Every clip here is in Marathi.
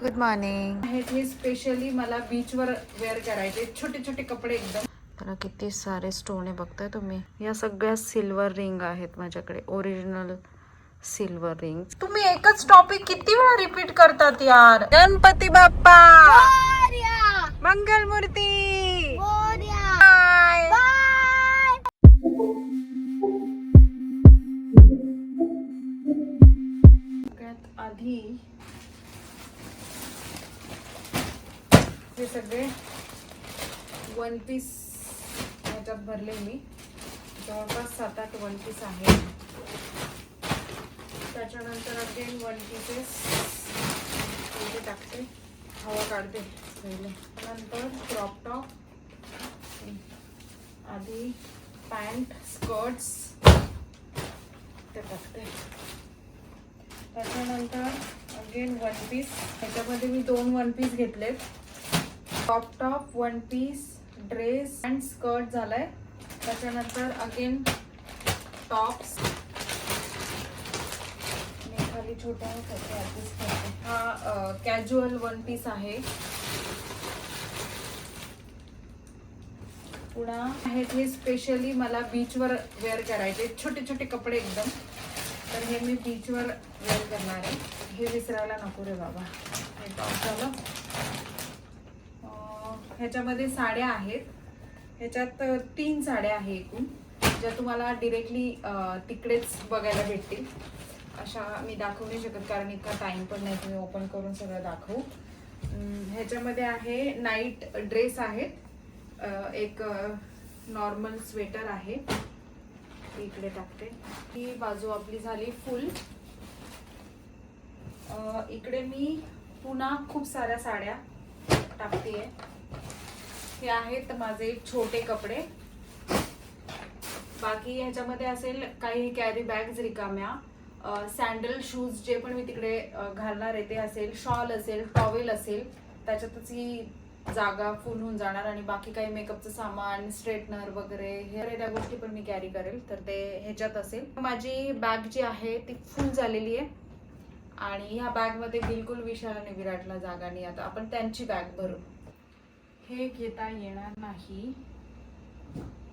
Good morning. हे स्पेशली मला बीचवर वेअर करायचे छोटे छोटे कपडे एकदम. त्याला किती सारे स्टोन आहे बघताय तुम्ही. या सगळ्या सिल्वर रिंग आहेत माझ्याकडे, ओरिजिनल सिल्वर रिंग. तुम्ही एकच टॉपिक किती वेळा रिपीट करतात यार. गणपती बाप्पा मंगलमूर्ती. सगळ्यात आधी हे सगळे वन पीस ह्याच्यात भरले मी. जवळपास 7-8 वन पीस आहे. त्याच्यानंतर अगेन वन पीसेस इथे टाकते, हवा काढते पहिले. नंतर क्रॉप टॉप, आधी पॅन्ट स्कर्ट्स ते टाकते. त्याच्यानंतर अगेन वन पीस. ह्याच्यामध्ये मी 2 वन पीस घेतलेत. Crop top, one piece, dress and skirt झालाय. त्याच्यानंतर अगेन टॉप्स. मी खाली छोटा ऍडजस्ट करते. हा कॅज्युअल वन पीस आहे. पुन्हा आहेत हे स्पेशली मला बीचवर वेअर करायचे छोटे छोटे कपडे एकदम. तर हे मी बीचवर वेअर करणार आहे. हे विसरायला नको रे बाबा. हे टॉप झालं. ह्याच्यामध्ये साड्या आहेत. ह्याच्यात 3 साड्या आहे एकूण, ज्या तुम्हाला डिरेक्टली तिकडेच बघायला भेटतील. अशा मी दाखवू नाही शकत कारण इतका टाइम पण नाही तुम्ही ओपन करून सगळं दाखवू. ह्याच्यामध्ये आहे नाईट ड्रेस आहेत. एक नॉर्मल स्वेटर आहे. इकडे टाकते. ही बाजू आपली झाली फुल. इकडे मी पुन्हा खूप साऱ्या साड्या टाकतेय. हे आहेत माझे छोटे कपडे. बाकी ह्याच्यामध्ये असेल काही कॅरी बॅग्स रिकाम्या, सँडल शूज जे पण मी तिकडे घालणार आहे ते असेल, शॉल असेल, टॉवेल असेल. त्याच्यातच ही जागा फुल होऊन जाणार. आणि बाकी काही मेकअपचं सामान, स्ट्रेटनर वगैरे हे त्या गोष्टी पण मी कॅरी करेल, तर ते ह्याच्यात असेल. माझी बॅग जी आहे ती फुल झालेली आहे आणि ह्या बॅग मध्ये बिलकुल विशाल आणि विराटला जागा नाही. आता आपण त्यांची बॅग भरू. हे घेता येणार नाही,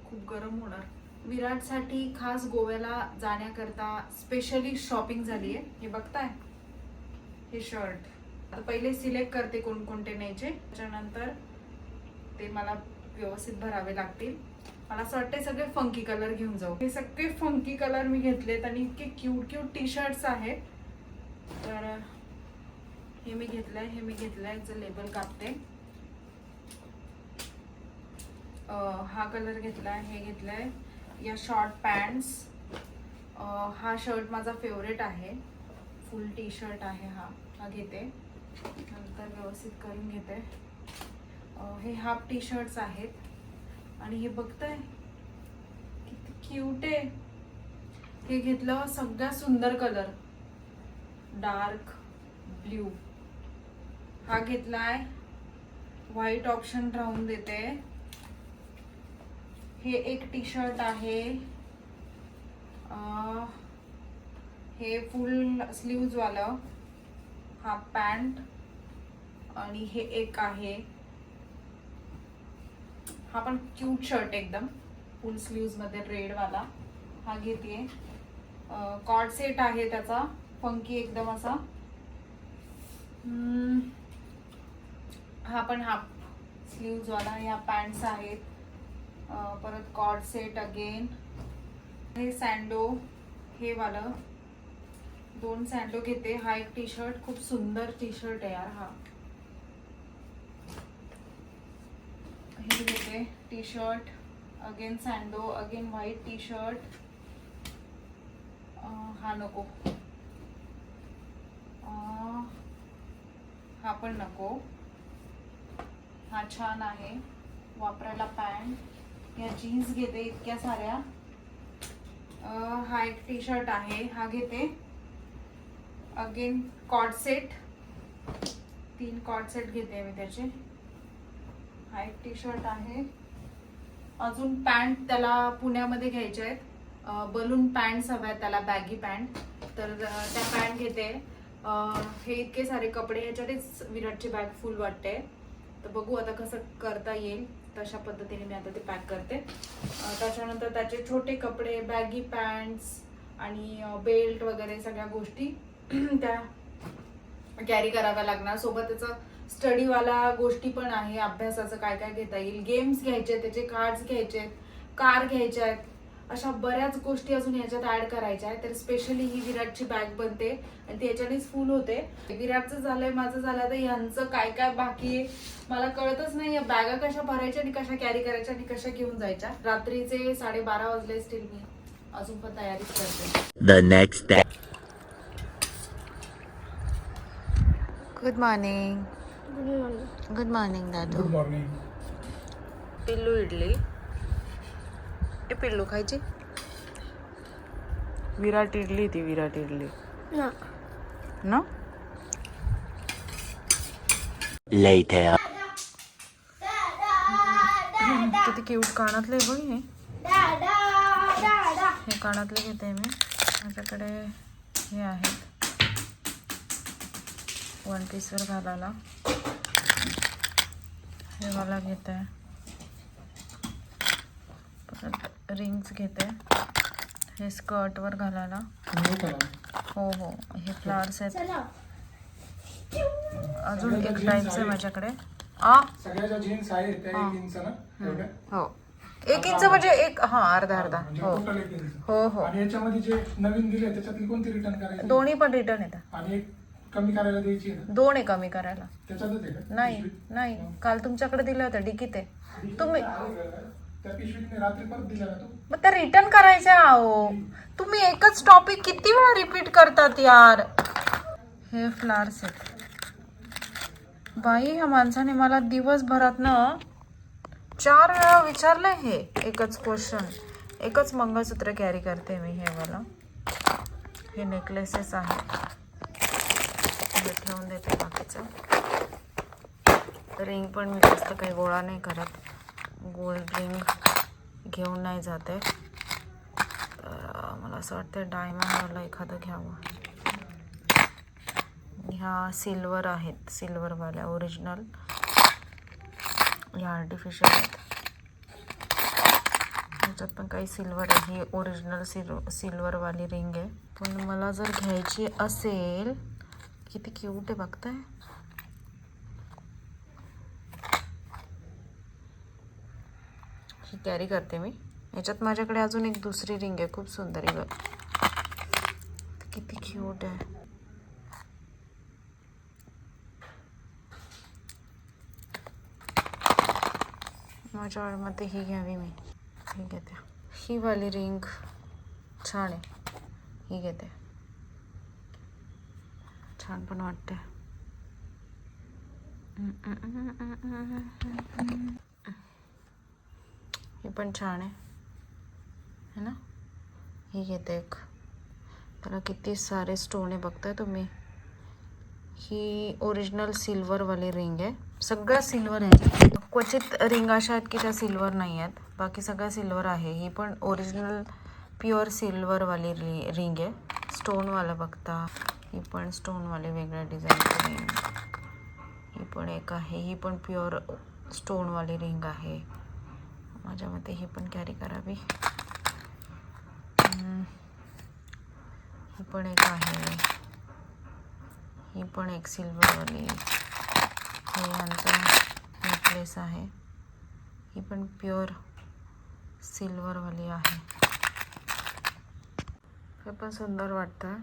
खूप गरम होणार. विराटसाठी खास गोव्याला जाण्याकरता स्पेशली शॉपिंग झाली आहे. हे बघताय, हे शर्ट. आता पहिले सिलेक्ट करते कोणकोणते न्यायचे, त्याच्यानंतर ते मला व्यवस्थित भरावे लागतील. मला असं वाटतं सगळे फंकी कलर घेऊन जाऊ. हे सगळे फंकी कलर मी घेतलेत आणि इतके क्यूट क्यूट टी शर्ट्स आहेत. तर हे मी घेतलंय, हे मी घेतलंय. जर लेबल कापते. हा कलर घेतलाय, हे घेतलाय. या शॉर्ट पॅन्ट्स. हा शर्ट माझा फेवरेट आहे, फुल टी शर्ट आहे. हा घेते, नंतर व्यवस्थित करून घेते. हे हाफ टी शर्ट्स आहेत. आणि हे बघताय किती क्यूट आहे. हे घेतलं. सगळ्यात सुंदर कलर डार्क ब्ल्यू. हा घेतलाय, व्हाईट ऑप्शन राहून देते. हे एक टी शर्ट आहे. हे फुल स्लीव्ज वालं. हा पॅन्ट. आणि हे एक आहे, हा पण क्यूट शर्ट एकदम फुल स्लीव्ज मध्ये रेड वाला. हा घेते. कॉर्ड सेट आहे त्याचा, फंकी एकदम असा. हा पण हाफ स्लीव्ज वाला. ह्या पॅन्ट्स आहेत. परत कॉर्ड सेट अगेन. हे सँडो, हे वालं. 2 सँडो घेते. हा एक टी शर्ट, खूप सुंदर टी शर्ट आहे यार हा. हे घेते T shirt, again sando, again white T shirt. हा नको, हा पण नको. हा छान आहे वापरायला पॅन्ट. या जीन्स घेते इतक्या साऱ्या. हा एक टी शर्ट आहे, हा घेते. Again cord set, 3 cord set घेते मी त्याचे. हा एक टी शर्ट आहे. अजून पॅन्ट त्याला पुण्यामध्ये घ्यायचे आहेत. बलून पॅन्ट्स हव्या त्याला, बॅगी पॅन्ट. तर त्या पॅन्ट घेते. हे इतके सारे कपडे ह्याच्यातच विराटची बॅग फुल वाटते. तर बघू आता कसं करता येईल. तशा पद्धतीने मी आता ते पॅक करते. त्याच्यानंतर त्याचे छोटे कपडे, बॅगी पॅन्ट्स आणि बेल्ट वगैरे सगळ्या गोष्टी त्या कॅरी कराव्या लागणार. सोबत त्याचं स्टडीवाला गोष्टी पण आहे, अभ्यासाचं काय काय घेता येईल, गेम्स घ्यायचे, त्याचे कार्ड्स घ्यायचे, कार घ्यायच्या आहेत, अशा बऱ्याच गोष्टी अजून याच्यात ऍड करायच्या आहेत. तर स्पेशली ही विराटची बॅग बनते आणि ती याच्यानेच फुल होते. विराटचं झालंय, माझं झालं, तर यांचं काय काय बाकी आहे मला कळतच नाही. या बॅगा कशा भरायच्या आणि कशा कॅरी करायच्या आणि कशा घेऊन जायच्या. रात्रीचे 12:30 वाजले स्टील मी अजून पण तयारीच करते. The next day. Good morning. Good morning Dadu. Good morning. पिल्लू इडली. ए पिल्लू खायची. विराट इडली, ती विराट इडली ना. Later. किती क्यूट कानातले बघ हे. हे कानातले घेते मी. माझ्याकडे हे आहेत वन पीसवर घालायला. हे मला घेते. परत रिंग्स घेते. हे स्कर्टवर घालायला. हो हो, हे फ्लावर्स आहेत. अजून एक टाईपचं आहे माझ्याकडे. सगळ्याच्या जीन्स आहे त्या 1 इंच ना एवढ्या. हो 1 इंच म्हणजे एक अर्धा म्हणजे हो total 1 इंच. हो हो. आणि याच्यामध्ये जे नवीन दिले त्याच्यातली कोणती रिटर्न करायची? दोन्ही पण रिटर्न येतात. आणि एक कमी करायला द्यायची आहे ना? 2 आहे कमी करायला. त्याच्यातच आहे का? नाही नाही, काल तुमच्याकडे दिलं होतं डिकीत आहे. तुम्ही त्या पिशवीने रात्री परत दिल्या ना तू? मग त्या रिटर्न करायच्या. आहो तुम्ही एकच टॉपिक किती वेळा रिपीट करतात यार. हे फ्लावर्स आहेत बाई. ह्या माणसाने मला दिवसभरात ना 4 वेळा विचारलंय हे एकच क्वेश्चन. एकच मंगळसूत्र कॅरी करते मी. हे वाला हे नेकलेसेस आहेत. हे ठेवून देते. बाकीचं रिंग पण मी जास्त काही गोळा नाही करत. गोल्ड रिंग घेऊन नाही जाते. तर मला असं वाटतं डायमंडवाला एखादं घ्यावं. ह्या सिल्वर आहेत, सिल्वरवाल्या ओरिजिनल. ह्या आर्टिफिशियल आहेत. ह्याच्यात पण काही सिल्वर आहे. ही ओरिजिनल सिल्वरवाली रिंग आहे. पण मला जर घ्यायची असेल, किती क्यूट आहे बघताय. ही कॅरी करते मी. याच्यात माझ्याकडे अजून एक दुसरी रिंग आहे खूप सुंदर आहे बघ. किती क्यूट आहे. माझ्या मते ही घ्यावी मी. ही घेते. ही वाली रिंग छान आहे. ही घेते. छान पण वाटते. ही पण छान आहे ना. ही घेते एक. त्याला किती सारे स्टोन आहे बघताय तुम्ही. ही ओरिजिनल सिल्वरवाली रिंग आहे. सगळ्या सिल्वर आहे. क्वचित रिंग अशा आहेत की त्या सिल्वर नाही आहेत. बाकी सगळ्या सिल्वर आहे. ही पण ओरिजिनल प्युअर सिल्वरवाली रिंग आहे. स्टोनवाला बघता. ही पण स्टोनवाली वेगळ्या डिझाईनची रिंग. ही पण एक आहे. ही पण प्युअर स्टोनवाली रिंग आहे. माझ्या मते ही पण कॅरी करावी. ही पण एक आहे. ही पण एक सिल्वरवाली. हे यांचा नेकलेस आहे. ही पण प्युअर सिल्वरवाली आहे. हे पण सुंदर वाटतं.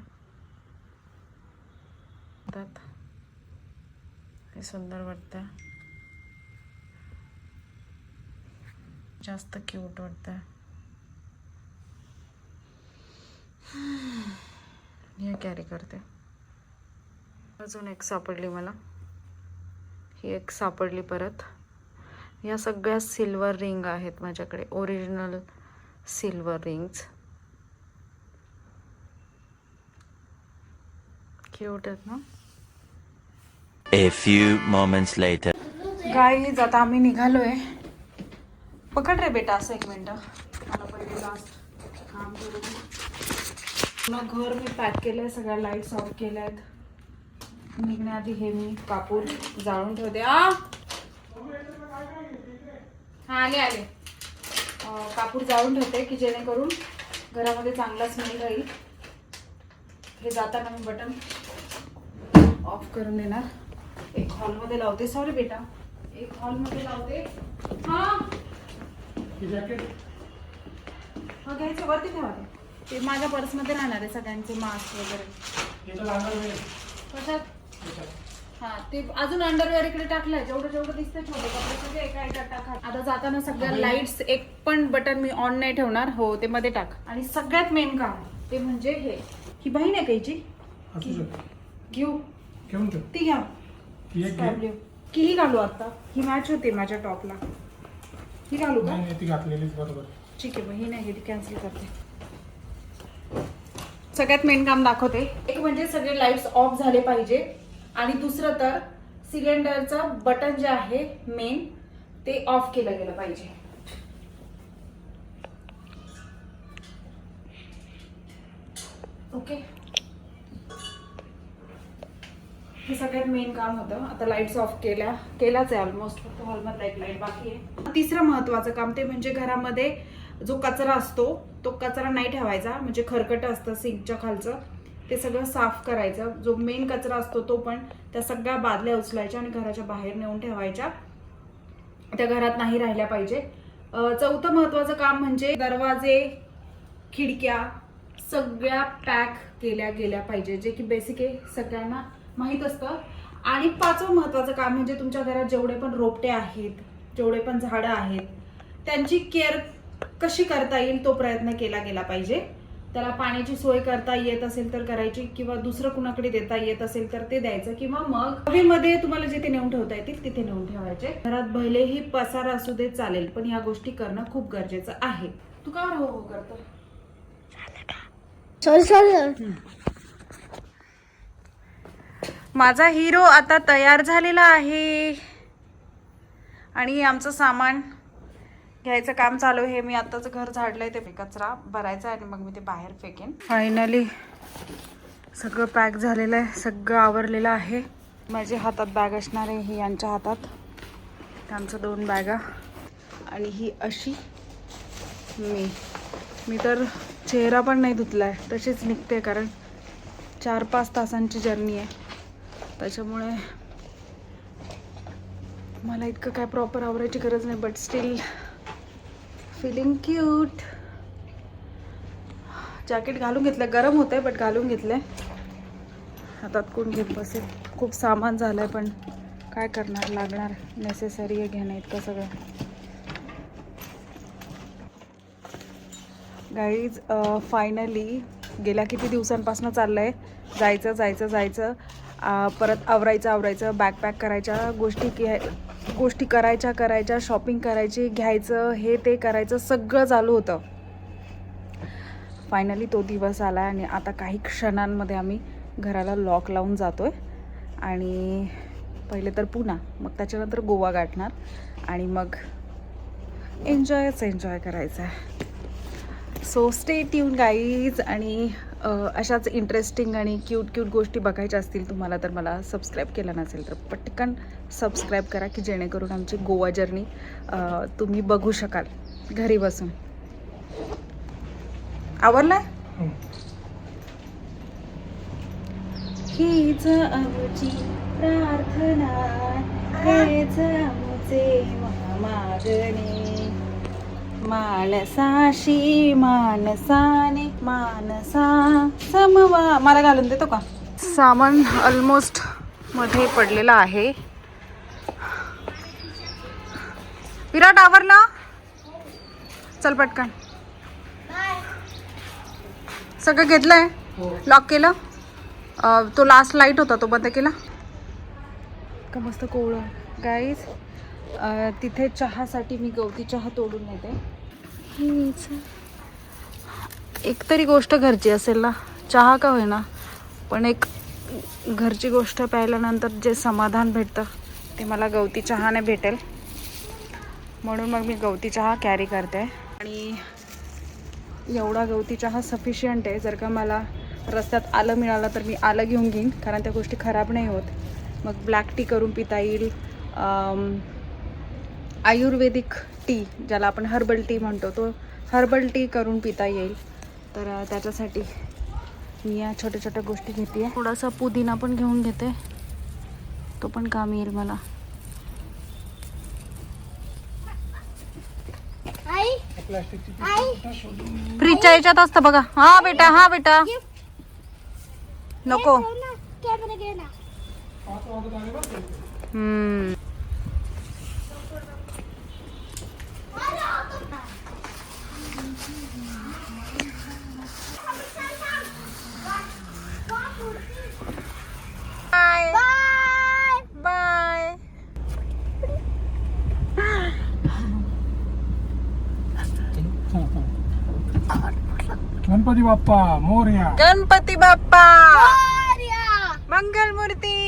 हे सुंदर वाटतं. जास्त क्यूट वाटतं. हे कॅरी करते. अजून एक सापडली मला. ही एक सापडली परत. या सगळ्या सिल्वर रिंग आहेत माझ्याकडे. Original silver rings. क्यूट आहेत ना. A few moments later. Guys आता आम्ही निघालोय. पकड रे बेटा असं 1 मिनिट. मला पहिले लास्ट काम करू. पूर्ण घर मी पॅक केलंय. सगळ्या लाईट्स ऑफ केल्या आहेत. निघण्याआधी हे मी कापूर जाळून ठेवते. आले आले. कापूर जाळून ठेवते की जेणेकरून घरामध्ये चांगला स्मेल राहील. हे जाताना मी बटन ऑफ करून देणार. एक हॉलमध्ये लावते. सॉरी बेटा, एक हॉलमध्ये लावते. हा घ्यायचं वरती ठेवा. ते माझ्या पर्समध्ये राहणार आहे सगळ्यांचे मास्क वगैरे. कशात? हा ते अजून अंडरवेअर इकडे टाकलंय. जेवढं जेवढं दिसतंय छोटे कपडे सगळे एका एका टाका. आता जाताना सगळ्या लाईट्स एक पण बटन मी ऑन नाही ठेवणार. हो ते मध्ये टाक. आणि सगळ्यात मेन काम ते म्हणजे हे. ही बहीण आहे कायची? घेऊ घेऊन ठेव. ती घ्या. की ही घालू आता? ही मॅच होते माझ्या टॉपला. ही घालू का? नाही ती घातलेलीच बरोबर. ठीक आहे, ही नाही ती कॅन्सल करते. सगळ्यात मेन काम दाखवते. एक म्हणजे सगळे लाईट्स ऑफ झाले पाहिजे आणि दुसरं तर सिलेंडरचं बटन जे आहे मेन ते ऑफ केलं गेलं पाहिजे. ओके, हे सगळ्यात मेन काम होतं. आता लाईट्स ऑफ केलाच आहे ऑलमोस्ट. फक्त हॉलमध्ये एक लाईट बाकी आहे. तिसरं महत्वाचं काम ते म्हणजे घरामध्ये जो कचरा असतो तो कचरा नाही ठेवायचा. म्हणजे खरकट असतं सिंकच्या खालचं ते सगळं साफ करायचं. जो मेन कचरा असतो तो पण, त्या सगळ्या बादल्या उचलायच्या आणि घराच्या बाहेर नेऊन ठेवायच्या. त्या घरात नाही राहिल्या पाहिजे. चौथं महत्वाचं काम म्हणजे दरवाजे खिडक्या सगळ्या पॅक केल्या गेल्या पाहिजे, जे की बेसिक आहे, सगळ्यांना माहीत असतं. आणि पाचवं महत्वाचं काम म्हणजे तुमच्या घरात जेवढे पण रोपटे आहेत, जेवढे पण झाडं आहेत, त्यांची केअर कशी करता येईल तो प्रयत्न केला गेला पाहिजे. त्याला पाण्याची सोय करता येत असेल तर करायची, किंवा दुसरं कुणाकडे देता येत असेल तर ते द्यायचं, किंवा मग हवेमध्ये तुम्हाला जिथे नेऊन ठेवता येतील तिथे नेऊन ठेवायचे. घरात भलेही पसारा असू दे चालेल, पण या गोष्टी करणं खूप गरजेचं आहे. तू का हो हो करतो? माझा हिरो आता तयार झालेला आहे आणि आमचं सामान घ्यायचं काम चालू आहे. मी आत्ताच घर झाडलंय, ते कचरा भरायचा आणि मग मी ते बाहेर फेकेन. फायनली सगळं पॅक झालेलं आहे, सगळं आवरलेलं आहे. माझ्या हातात बॅग असणार आहे, ही यांच्या हातात, त्यांचं 2 बॅगा, आणि ही अशी मी तर चेहरा पण नाही धुतलाय, तशीच निघते, कारण 4-5 तासांची जर्नी आहे. त्याच्यामुळे मला इतकं काय प्रॉपर आवरायची गरज नाही, but still feeling cute. Jacket घालून घेतलं, गरम होतंय बट घालून घेतलंय. हातात कोण घेत बसेल. खूप सामान झालंय पण काय करणार, लागणार, नेसेसरी आहे घेणं इतकं सगळं. गाईज फायनली गेल्या किती दिवसांपासून चाललंय जायचं जायचं जायचं, परत आवरायचं, बॅग पॅक करायच्या, गोष्टी करायच्या, शॉपिंग करायची, घ्यायचं, हे ते करायचं, सगळं चालू होतं. फायनली तो दिवस आला आणि आता काही क्षणांमध्ये आम्ही घराला लॉक लावून जातोय. आणि पहिले तर पुणा, मग त्याच्यानंतर गोवा गाठणार आणि मग एन्जॉय करायचं आहे. So stay tune guys. आणि अशाच इंटरेस्टिंग आणि क्यूट गोष्टी बघायच्या असतील तुम्हाला तर मला सबस्क्राईब केला नसेल तर पटकन सबस्क्राईब करा, की जेणेकरून आमची गोवा जर्नी तुम्ही बघू शकाल घरी बसून. आवरलाय? हीच आमची प्रार्थना, हेच आमचे मागणे, मानसाशी मानसाने मानसा समवा. मला घालून देतो का? सामान ऑलमोस्ट मध्ये पडलेला आहे. विराट आवरला? चल पटकन. सगळं घेतलंय, लॉक केलं. तो लास्ट लाईट होता तो बंद केला का? मस्त कोवळं गाईज. तिथे चहासाठी मी गवती चहा तोडून येते. एक तरी गोष्ट घरची असेल ना, चहा का होईना पण एक घरची गोष्ट प्यायल्यानंतर जे समाधान भेटतं ते मला गवती चहाने भेटेल. म्हणून मग मी गवती चहा कॅरी करते. आणि एवढा गवती चहा सफिशियंट आहे. जर का मला रस्त्यात आलं मिळालं तर मी आलं घेऊन घेईन, कारण त्या गोष्टी खराब नाही होत. मग ब्लॅक टी करून पिता येईल, आयुर्वेदिक टी ज्याला आपण हर्बल टी म्हणतो, तो हर्बल टी करून पिता येईल. तर त्याच्यासाठी मी या छोट्या छोट्या गोष्टी घेते आहे. थोडासा पुदिना पण घेऊन घेते, तो पण काम येईल मला. प्लास्टिकची फ्रीजच्या याच्यात असतं बघा. हा बेटा, हा बेटा, नको. हम्म. Bye bye. गणपती बाप्पा मोरया. गणपती बाप्पा मंगल मूर्ती.